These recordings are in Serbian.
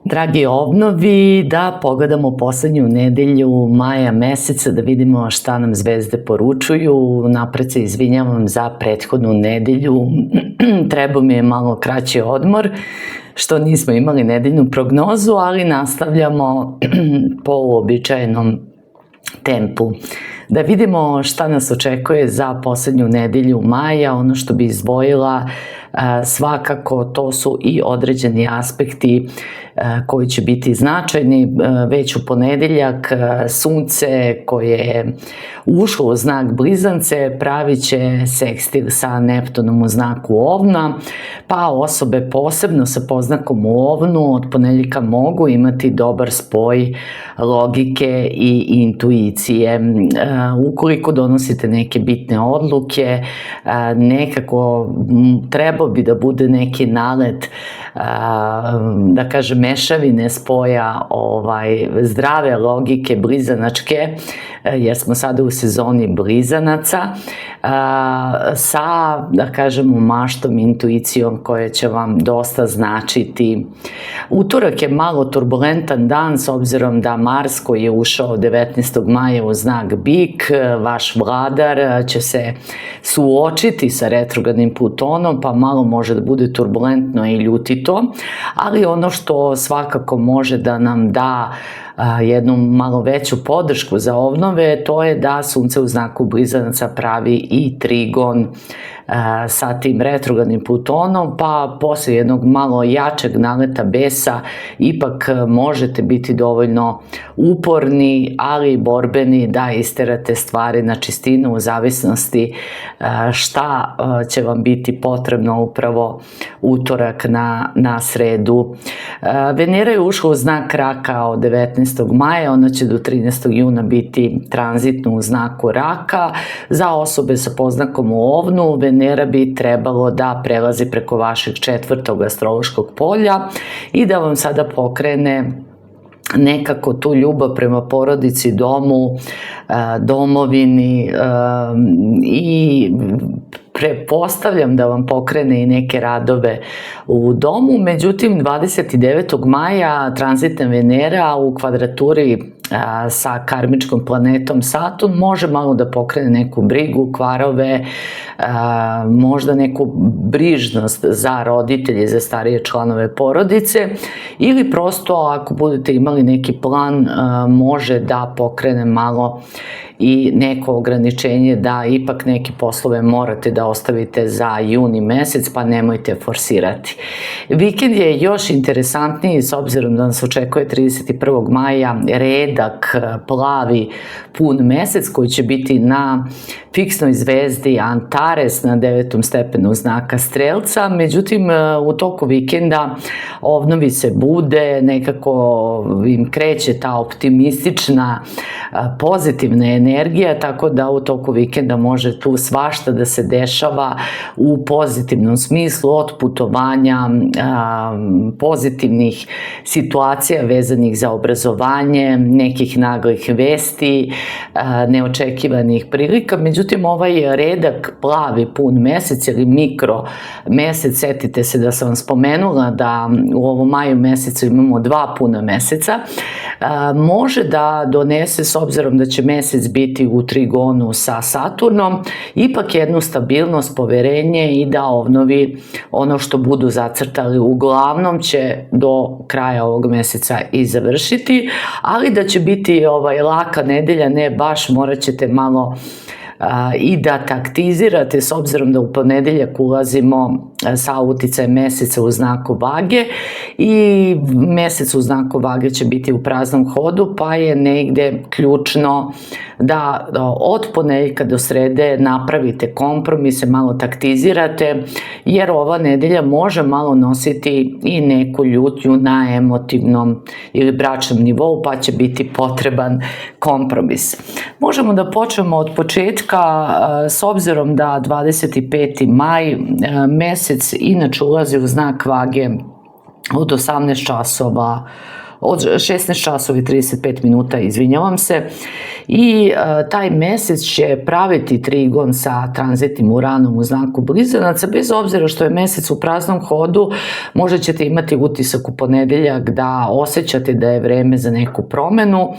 Dragi ovnovi, da pogledamo poslednju nedelju maja meseca, da vidimo šta nam zvezde poručuju. Napred se izvinjavam za prethodnu nedelju, trebao mi je malo kraći odmor, što nismo imali nedeljnu prognozu, ali nastavljamo po uobičajenom tempu. Da vidimo šta nas očekuje za poslednju nedelju maja. Ono što bi izdvojila svakako to su i određeni aspekti koji će biti značajni. Već u ponedeljak sunce koje je ušlo u znak Blizance pravit će sekstil sa Neptunom u znaku Ovna, pa osobe posebno sa poznakom u Ovnu od ponedeljka mogu imati dobar spoj logike i intuicije. Ukoliko donosite neke bitne odluke, nekako trebao bi da bude neki nalet, da kažem, mešavine spoja zdrave logike blizanačke, jer smo sada u sezoni blizanaca, sa, da kažemo, maštom, intuicijom koja će vam dosta značiti. Utorak je malo turbulentan dan s obzirom da Mars koji je ušao 19. maja u znak Bik, vaš vladar, će se suočiti sa retrogradnim Plutonom, pa malo može da bude turbulentno i ljutito, ali ono što svakako može da nam da jednu malo veću podršku za obnove, to je da sunce u znaku Blizanaca pravi i trigon sa tim retrogradnim Plutonom, pa posle jednog malo jačeg naleta besa ipak možete biti dovoljno uporni, ali i borbeni da isterate stvari na čistinu u zavisnosti šta će vam biti potrebno upravo utorak na sredu. Venera je ušla u znak Raka od 19. maja, ona će do 13. juna biti tranzitno u znaku Raka. Za osobe sa poznakom u Ovnu, Venera bi trebalo da prelazi preko vašeg 4. astrološkog polja i da vam sada pokrene nekako tu ljubav prema porodici, domu, domovini i pretpostavljam da vam pokrene i neke radove u domu. Međutim, 29. maja tranzitna Venera u kvadraturi sa karmičkom planetom Saturn može malo da pokrene neku brigu, kvarove, možda neku brižnost za roditelje, za starije članove porodice, ili prosto ako budete imali neki plan, može da pokrene malo i neko ograničenje da ipak neke poslove morate da ostavite za juni mesec, pa nemojte forsirati. Vikend je još interesantniji s obzirom da nas očekuje 31. maja redak plavi pun mesec koji će biti na fiksnoj zvezdi Antares na 9. stepenu znaka Strelca. Međutim, u toku vikenda ovnovi se bude, nekako im kreće ta optimistična, pozitivna energija, tako da u toku vikenda može tu svašta da se dešava u pozitivnom smislu, od putovanja, pozitivnih situacija vezanih za obrazovanje, nekih naglih vesti, neočekivanih prilika. Međutim, ovaj redak plavi pun mesec ili mikro mesec, setite se da sam vam spomenula da u ovom maju mesecu imamo 2 puna meseca, može da donese, s obzirom da će mesec biti u trigonu sa Saturnom, ipak jednu stabilnost, poverenje i da obnovi ono što budu zacrtali. Uglavnom će do kraja ovog meseca i završiti, ali da će biti laka nedelja, ne baš, morat ćete malo i da taktizirate, s obzirom da u ponedeljak ulazimo sa uticajem meseca u znaku Vage i mesec u znaku Vage će biti u praznom hodu, pa je negde ključno da od ponedeljka do srede napravite kompromise, malo taktizirate, jer ova nedelja može malo nositi i neku ljutnju na emotivnom ili bračnom nivou, pa će biti potreban kompromis. Možemo da počnemo od početka, s obzirom da 25. maj mesec inače ulazi u znak Vage od 18 časova, od 16 časova i 35 minuta, izvinjavam se, i taj mesec će praviti trigon sa tranzitnim Uranom u znaku Blizanaca, bez obzira što je mesec u praznom hodu, možda ćete imati utisak u ponedeljak da osjećate da je vreme za neku promenu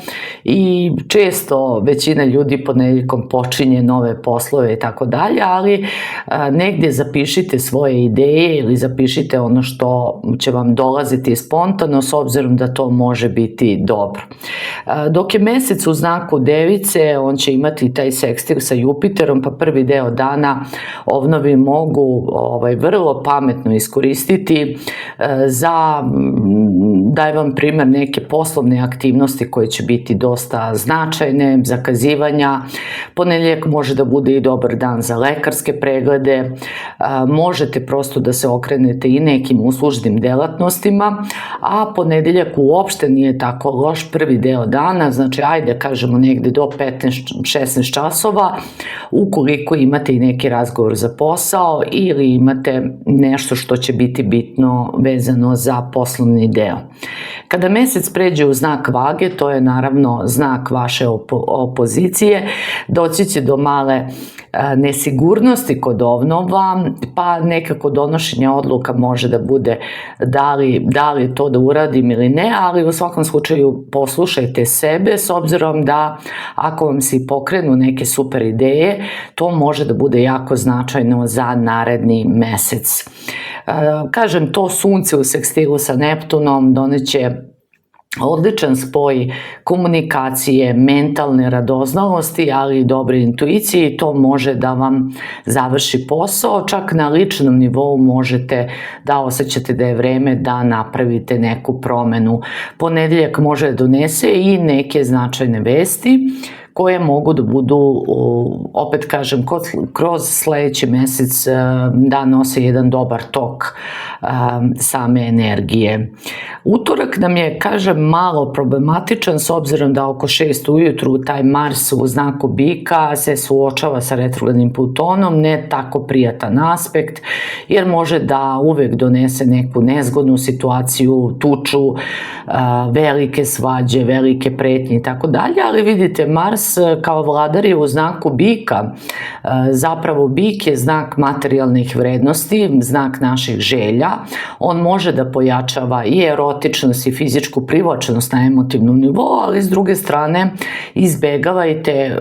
i često većina ljudi ponedeljkom počinje nove poslove i tako dalje, ali negdje zapišite svoje ideje ili zapišite ono što će vam dolaziti spontano, s obzirom da to može biti dobro. Dok je mesec u znaku Device, on će imati taj sekstil sa Jupiterom, pa prvi deo dana ovnovi mogu vrlo pametno iskoristiti za, daj vam primjer, neke poslovne aktivnosti koje će biti dosta značajne, zakazivanja. Ponedjeljak može da bude i dobar dan za lekarske preglede, možete prosto da se okrenete i nekim uslužnim delatnostima, a ponedjeljak uopšte nije tako loš prvi deo dana, znači ajde kažemo negde do 15-16 časova, ukoliko imate i neki razgovor za posao ili imate nešto što će biti bitno vezano za poslovni deo. Kada mesec pređe u znak Vage, to je naravno znak vaše opozicije, doći će do male nesigurnosti kod ovnova, pa nekako donošenje odluka može da bude da li to da uradim ili ne, ali u svakom slučaju poslušajte sebe, s obzirom da ako vam se pokrenu neke super ideje, to može da bude jako značajno za naredni mesec. Kažem, to sunce u sekstilu sa Neptunom doneće odličan spoj komunikacije, mentalne radoznalosti, ali i dobre intuicije, i to može da vam završi posao. Čak na ličnom nivou možete da osjećate da je vreme da napravite neku promenu. Ponedjeljak može da donese i neke značajne vesti koje mogu da budu, opet kažem, kroz sledeći mesec da nose jedan dobar tok same energije. Utorak nam je, kažem, malo problematičan, s obzirom da oko 6 ujutru taj Mars u znaku Bika se suočava sa retrogradnim Plutonom, ne tako prijatan aspekt, jer može da uvek donese neku nezgodnu situaciju, tuču, velike svađe, velike pretnje i tako dalje, ali vidite, Mars kao vladar je u znaku Bika. Zapravo Bik je znak materijalnih vrednosti, znak naših želja. On može da pojačava i erotičnost i fizičku privlačenost na emotivnom nivou, ali s druge strane izbegavajte,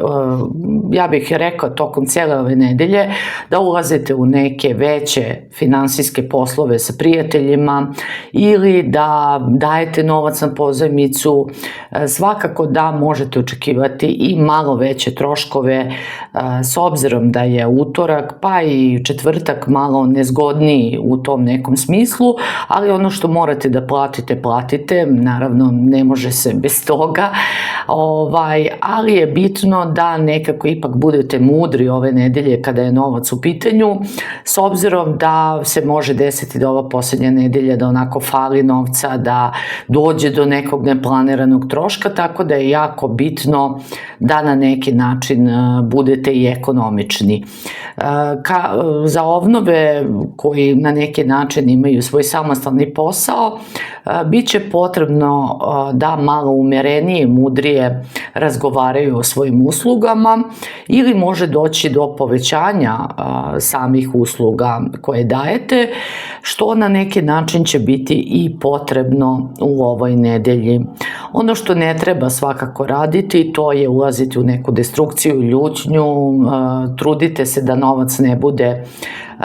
ja bih rekao tokom cijele ove nedelje, da ulazite u neke veće finansijske poslove sa prijateljima ili da dajete novac na pozajmicu. Svakako da možete očekivati i malo veće troškove, s obzirom da je utorak pa i četvrtak malo nezgodniji u tom nekom smislu, ali ono što morate da platite, naravno ne može se bez toga, ali je bitno da nekako ipak budete mudri ove nedelje kada je novac u pitanju, s obzirom da se može desiti da ova posljednja nedelja da onako fali novca, da dođe do nekog neplaniranog troška, tako da je jako bitno da na neki način budete i ekonomični. Za ovnove koji na neki način imaju svoj samostalni posao, bit će potrebno da malo umerenije, mudrije razgovaraju o svojim uslugama, ili može doći do povećanja samih usluga koje dajete, što na neki način će biti i potrebno u ovoj nedelji. Ono što ne treba svakako raditi, to je ulaziti u neku destrukciju, ljutnju, trudite se da novac ne bude,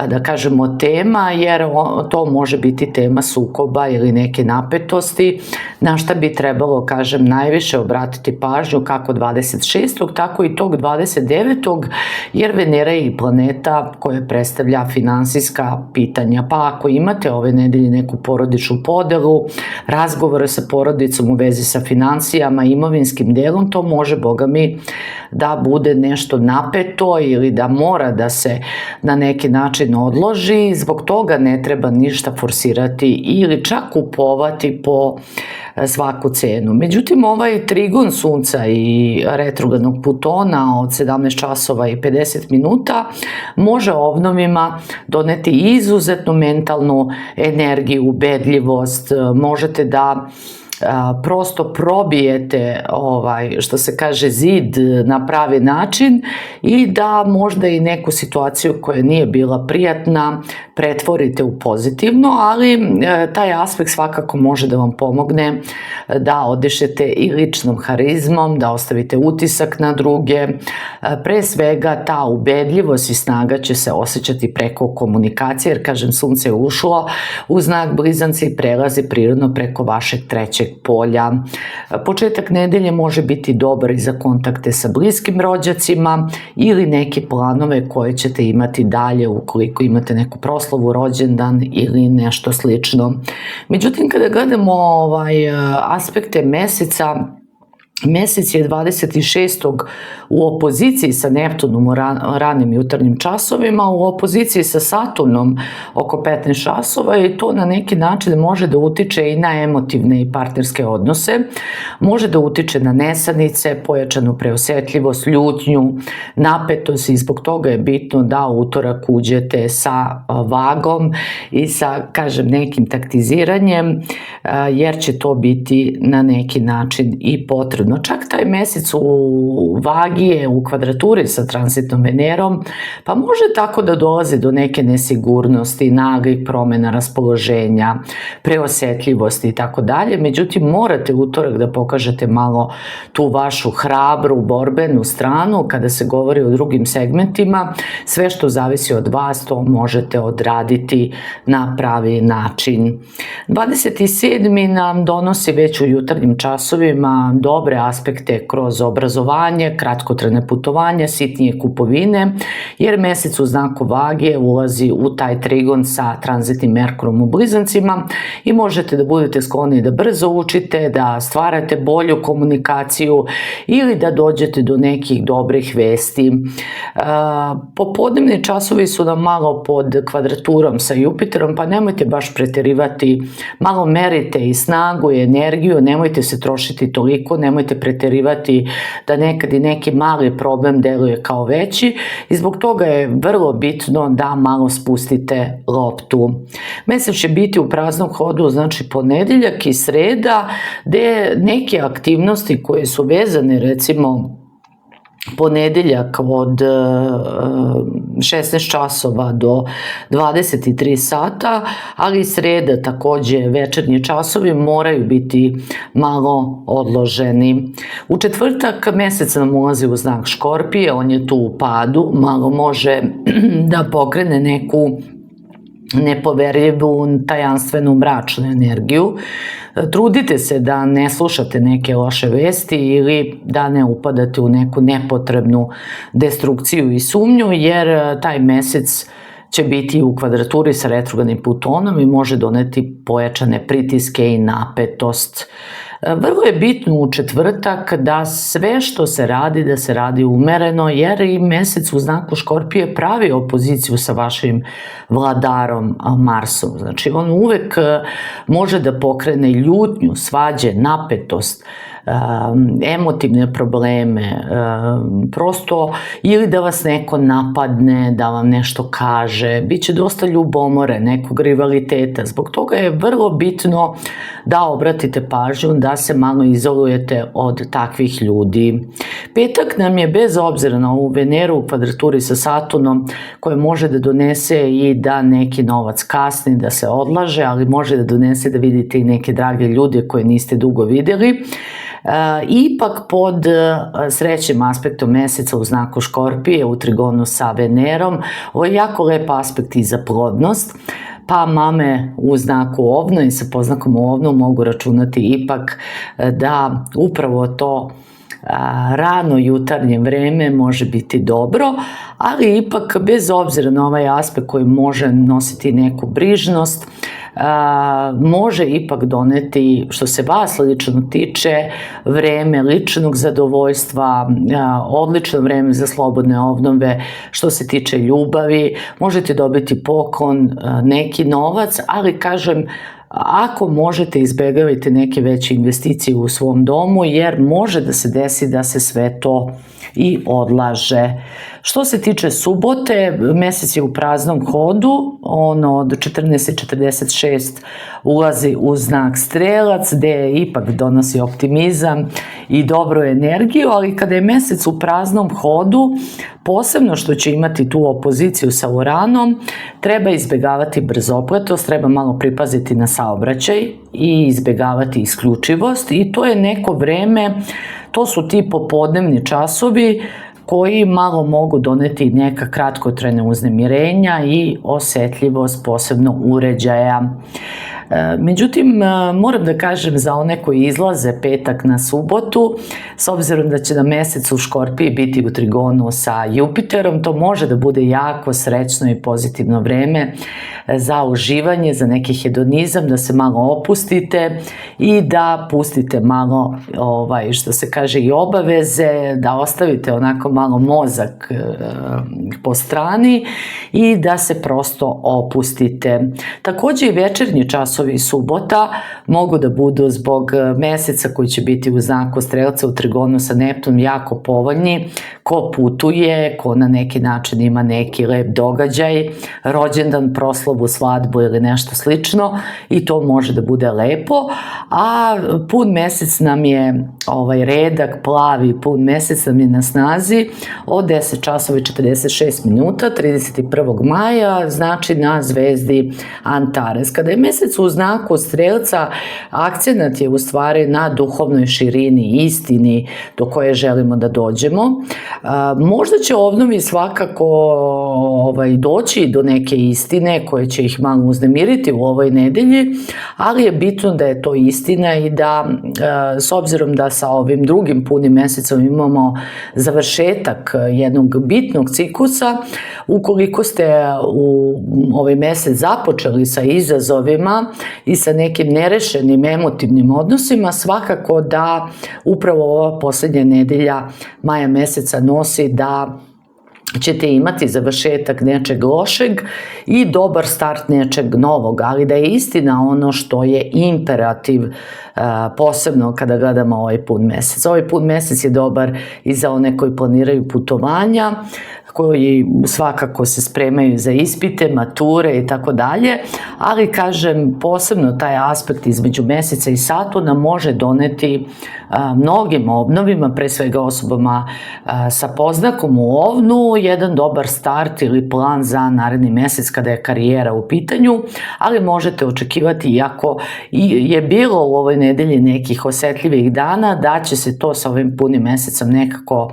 da kažemo, tema, jer to može biti tema sukoba ili neke napetosti, na šta bi trebalo, kažem, najviše obratiti pažnju kako 26. tako i tog 29. jer Venera je i planeta koja predstavlja finansijska pitanja, pa ako imate ove nedelje neku porodičnu podelu, razgovore sa porodicom u vezi sa financijama, imovinskim delom, to može, boga mi, da bude nešto napeto ili da mora da se na neki način odloži. Zbog toga ne treba ništa forsirati ili čak kupovati po svaku cenu. Međutim, ovaj trigon Sunca i retrogradnog Plutona od 17 časova i 50 minuta može ovnovima doneti izuzetnu mentalnu energiju, ubedljivost, možete da prosto probijete što se kaže zid na pravi način i da možda i neku situaciju koja nije bila prijatna pretvorite u pozitivno, ali taj aspekt svakako može da vam pomogne da odišete i ličnom harizmom, da ostavite utisak na druge. Pre svega ta ubedljivost i snaga će se osjećati preko komunikacije, jer kažem, sunce je ušlo u znak Blizanci i prelazi prirodno preko vašeg trećeg polja. Početak nedelje može biti dobar i za kontakte sa bliskim rođacima ili neke planove koje ćete imati dalje ukoliko imate neku proslavu, rođendan ili nešto slično. Međutim, kada gledamo aspekte meseca, mesec je 26. u opoziciji sa Neptunom u ranim jutarnjim časovima, u opoziciji sa Saturnom oko 15 časova i to na neki način može da utiče i na emotivne i partnerske odnose, može da utiče na nesanice, pojačanu preosetljivost, ljutnju, napetost i zbog toga je bitno da u utorak uđete sa vagom i sa, kažem, nekim taktiziranjem, jer će to biti na neki način i potrebno. Čak taj mesec u vagi je u kvadraturi sa tranzitnom Venerom, pa može tako da dolazi do neke nesigurnosti, naglih promjena raspoloženja, preosetljivosti i tako dalje. Međutim, morate utorak da pokažete malo tu vašu hrabru, borbenu stranu kada se govori o drugim segmentima. Sve što zavisi od vas, to možete odraditi na pravi način. 27. nam donosi već u jutarnjim časovima dobre aspekte kroz obrazovanje, kratkotrajne putovanja, sitnije kupovine, jer mesec u znaku Vage ulazi u taj trigon sa tranzitnim Merkurom u Blizancima i možete da budete skloni da brzo učite, da stvarate bolju komunikaciju ili da dođete do nekih dobrih vesti. Popodnevni časovi su nam malo pod kvadraturom sa Jupiterom, pa nemojte baš preterivati, malo merite i snagu i energiju, nemojte se trošiti toliko, nemojte preterivati da nekad i neki mali problem deluje kao veći i zbog toga je vrlo bitno da malo spustite loptu. Mesec će biti u praznom hodu, znači ponedeljak i sreda, gde neke aktivnosti koje su vezane, recimo ponedeljak od 16 časova do 23 sata, ali i sreda također večernji časovi moraju biti malo odloženi. U četvrtak mesec nam ulazi u znak Škorpije, on je tu u padu, malo može da pokrene neku nepoverljivu, tajanstvenu, mračnu energiju. Trudite se da ne slušate neke loše vesti ili da ne upadate u neku nepotrebnu destrukciju i sumnju, jer taj mesec će biti u kvadraturi sa retrogradnim Plutonom i može doneti pojačane pritiske i napetost. Vrlo je bitno u četvrtak da sve što se radi, da se radi umereno, jer i mesec u znaku Škorpije pravi opoziciju sa vašim vladarom Marsom. Znači, on uvek može da pokrene ljutnju, svađe, napetost, emotivne probleme, prosto ili da vas neko napadne, da vam nešto kaže, bit će dosta ljubomore, nekog rivaliteta. Zbog toga je vrlo bitno da obratite pažnju, da se malo izolujete od takvih ljudi. Petak nam je, bez obzira na ovu Veneru u kvadraturi sa Saturnom, koje može da donese i da neki novac kasni, da se odlaže, ali može da donese da vidite i neke drage ljude koje niste dugo videli. Ipak pod srećnim aspektom meseca u znaku Škorpije u trigonu sa Venerom, ovo je jako lep aspekt i za plodnost, pa mame u znaku Ovna i sa poznakom Ovnu mogu računati ipak da upravo to rano jutarnje vreme može biti dobro, ali ipak bez obzira na ovaj aspekt koji može nositi neku brižnost, može ipak doneti, što se vas lično tiče, vreme ličnog zadovoljstva, odlično vreme za slobodne obnove. Što se tiče ljubavi, možete dobiti poklon, neki novac, ali kažem, ako možete, izbegavajte neke veće investicije u svom domu, jer može da se desi da se sve to i odlaže. Što se tiče subote, mesec je u praznom hodu, ono od 14:46 ulazi u znak Strelac, gde ipak donosi optimizam i dobru energiju, ali kada je mesec u praznom hodu, posebno što će imati tu opoziciju sa Uranom, treba izbjegavati brzopletost, treba malo pripaziti na saobraćaj i izbjegavati isključivost, i to je neko vreme, to su ti popodnevni časovi koji malo mogu doneti neka kratkotrajna uznemirenja i osetljivost posebno uređaja. Međutim, moram da kažem za one koji izlaze petak na subotu, s obzirom da će na mesec u Škorpiji biti u trigonu sa Jupiterom, to može da bude jako srećno i pozitivno vreme za uživanje, za neki hedonizam, da se malo opustite i da pustite malo, što se kaže, i obaveze, da ostavite onako malo mozak po strani i da se prosto opustite. Takođe i večernji časovi subota mogu da budu zbog meseca koji će biti u znaku Strelca u trigonu sa Neptunom jako povoljni. Ko putuje, ko na neki način ima neki lep događaj, rođendan, proslavu, svadbu ili nešto slično, i to može da bude lepo. A pun mesec nam je redak, plavi pun mesec nam je na snazi od 10 časova i 46 minuta 31. maja, znači na zvezdi Antares. Kada je mesec u znaku Strelca, akcenat je u stvari na duhovnoj širini, istini do koje želimo da dođemo. Možda će ovnovi svakako doći do neke istine koje će ih malo uznemiriti u ovoj nedelji, ali je bitno da je to istina i da, s obzirom da sa ovim drugim punim mesecom imamo završetak jednog bitnog ciklusa, ukoliko ste u ovaj mesec započeli sa izazovima i sa nekim nerešenim emotivnim odnosima, svakako da upravo ova poslednja nedelja maja meseca nosi da ćete imati završetak nečeg lošeg i dobar start nečeg novog, ali da je istina ono što je imperativ, posebno kada gledamo ovaj pun mesec. Ovaj pun mesec je dobar i za one koji planiraju putovanja, koji svakako se spremaju za ispite, mature i tako dalje, ali kažem, posebno taj aspekt između meseca i Saturna može doneti mnogim ovnovima, pre svega osobama sa poznakom u ovnu, jedan dobar start ili plan za naredni mesec kada je karijera u pitanju, ali možete očekivati, iako je bilo u ovoj nedelji nekih osetljivih dana, da će se to sa ovim punim mesecom nekako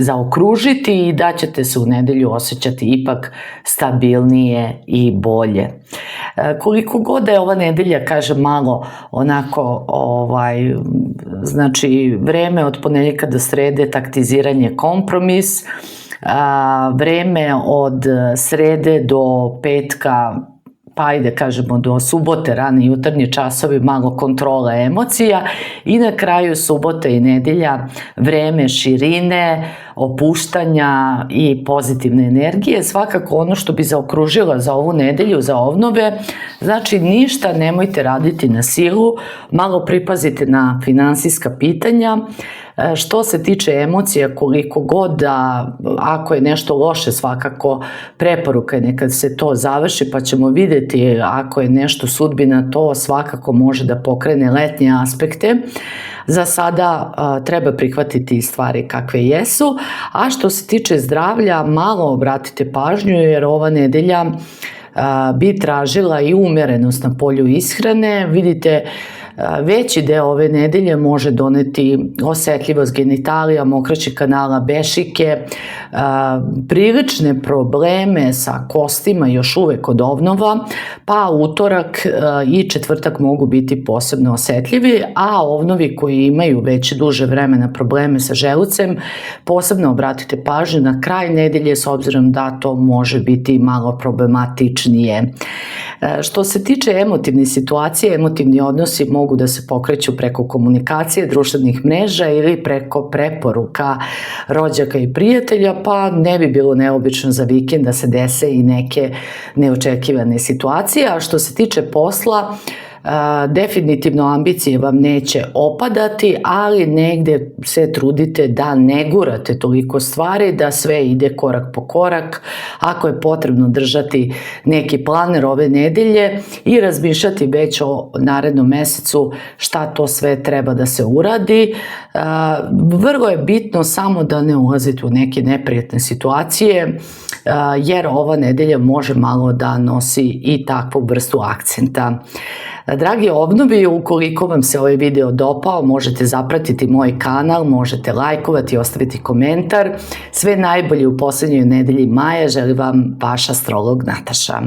zaokružiti i da ćete se u nedelju osjećati ipak stabilnije i bolje. Koliko god da je ova nedelja, kažem, malo onako, znači vreme od ponedeljka do srede, taktiziranje, kompromis, vreme od srede do petka, pa ajde kažemo do subote, rani jutarnji časovi, malo kontrola emocija, i na kraju subote i nedelja vreme širine, opuštanja i pozitivne energije. Svakako ono što bi zaokružila za ovu nedelju, za ovnove, znači ništa nemojte raditi na silu, malo pripazite na finansijska pitanja. Što se tiče emocija, koliko god da, ako je nešto loše, svakako preporuka je neka se to završi, pa ćemo vidjeti ako je nešto sudbina, to svakako može da pokrene letnje aspekte. Za sada treba prihvatiti stvari kakve jesu, a što se tiče zdravlja, malo obratite pažnju, jer ova nedelja bi tražila i umerenost na polju ishrane. Vidite, veći deo ove nedelje može doneti osetljivost genitalija, mokraćih kanala, bešike, prilične probleme sa kostima još uvek od ovnova, pa utorak i četvrtak mogu biti posebno osetljivi, a ovnovi koji imaju već duže vremena probleme sa želucem, posebno obratite pažnju na kraj nedelje, s obzirom da to može biti malo problematičnije. Što se tiče emotivnih situacija, emotivni odnosi mogu da se pokreću preko komunikacije, društvenih mreža ili preko preporuka rođaka i prijatelja, pa ne bi bilo neobično za vikend da se dese i neke neočekivane situacije. A što se tiče posla, Definitivno ambicije vam neće opadati, ali negdje se trudite da ne gurate toliko stvari, da sve ide korak po korak. Ako je potrebno držati neki planer ove nedelje i razmišljati već o narednom mjesecu šta to sve treba da se uradi. Vrlo je bitno samo da ne ulazite u neke neprijatne situacije, jer ova nedelja može malo da nosi i takvu vrstu akcenta. Dragi ovnovi, ukoliko vam se ovaj video dopao, možete zapratiti moj kanal, možete lajkovati i ostaviti komentar. Sve najbolje u posljednjoj nedelji maja želim vam vaš astrolog Nataša.